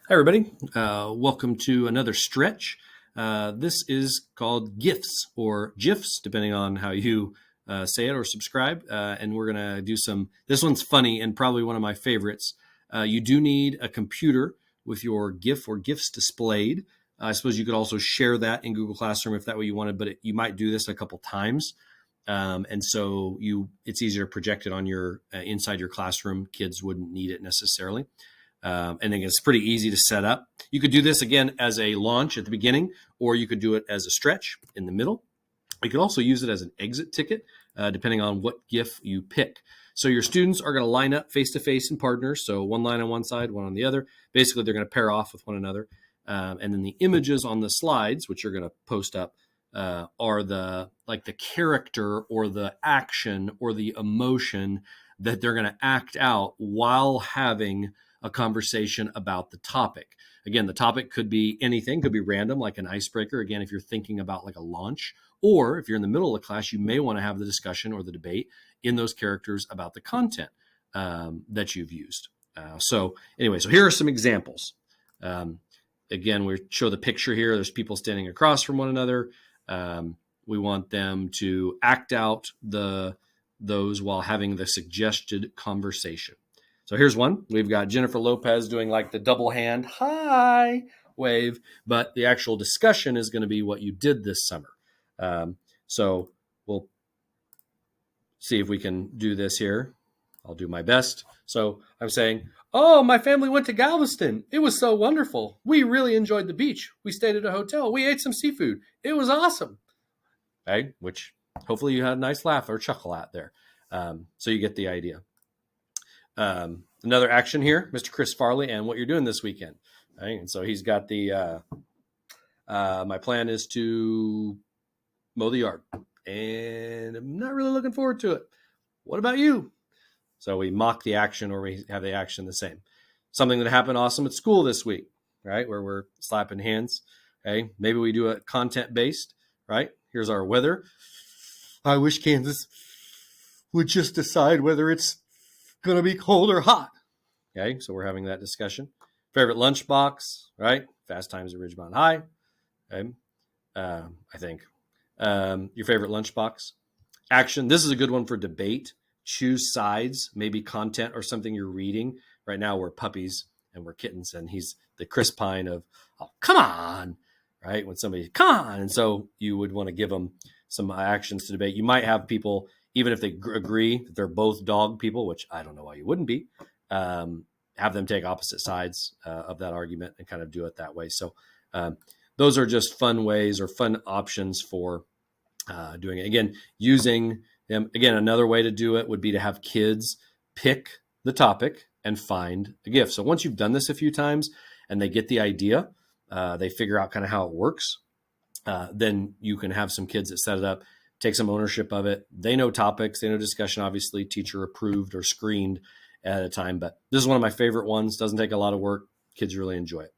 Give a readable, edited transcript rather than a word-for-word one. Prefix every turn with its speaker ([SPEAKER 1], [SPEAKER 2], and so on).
[SPEAKER 1] Hi, everybody. Welcome to another stretch. This is called GIFs or GIFs, depending on how you say it or subscribe. And we're going to do this one's funny and probably one of my favorites. You do need a computer with your GIF or GIFs displayed. I suppose you could also share that in Google Classroom if that way you wanted, but you might do this a couple times. And so it's easier to project it on your inside your classroom. Kids wouldn't need it necessarily. And again, it's pretty easy to set up. You could do this again as a launch at the beginning, or you could do it as a stretch in the middle. You could also use it as an exit ticket, depending on what GIF you pick. So your students are going to line up face-to-face in partners. So one line on one side, one on the other. Basically, they're going to pair off with one another. And then the images on the slides, which you're going to post up, are the character or the action or the emotion that they're going to act out while having a conversation about the topic. Again, the topic could be anything, could be random, like an icebreaker. Again, if you're thinking about like a launch, or if you're in the middle of the class, you may want to have the discussion or the debate in those characters about the content that you've used. So here are some examples. Again, we show the picture here. There's people standing across from one another. We want them to act out those while having the suggested conversation. So here's one. We've got Jennifer Lopez doing like the double hand hi wave, but the actual discussion is going to be what you did this summer. So we'll see if we can do this here. I'll do my best. So I'm saying, oh, my family went to Galveston. It was so wonderful. We really enjoyed the beach. We stayed at a hotel. We ate some seafood. It was awesome. Okay, which hopefully you had a nice laugh or chuckle at there. So you get the idea. Another action here, Mr. Chris Farley, and what you're doing this weekend. Right? And so he's got my plan is to mow the yard, and I'm not really looking forward to it. What about you? So we mock the action, or we have the action the same. Something that happened awesome at school this week, right? Where we're slapping hands. Okay, maybe we do it content-based, right? Here's our weather. I wish Kansas would just decide whether it's going to be cold or hot. Okay, so we're having that discussion. Favorite lunchbox, right? Fast Times at Ridgemont High. Okay, I think. Your favorite lunchbox. Action. This is a good one for debate. Choose sides, maybe content or something you're reading. Right now we're puppies and we're kittens, and he's the Chris Pine of, oh, come on, right? When somebody, come on. And so you would want to give them some actions to debate. You might have people, even if they agree that they're both dog people, which I don't know why you wouldn't be, have them take opposite sides of that argument and kind of do it that way. So those are just fun ways or fun options for doing it. Again, using them. Again, another way to do it would be to have kids pick the topic and find a GIF. So once you've done this a few times and they get the idea, they figure out kind of how it works, then you can have some kids that set it up, take some ownership of it. They know topics, they know discussion, obviously teacher approved or screened at a time. But this is one of my favorite ones. Doesn't take a lot of work. Kids really enjoy it.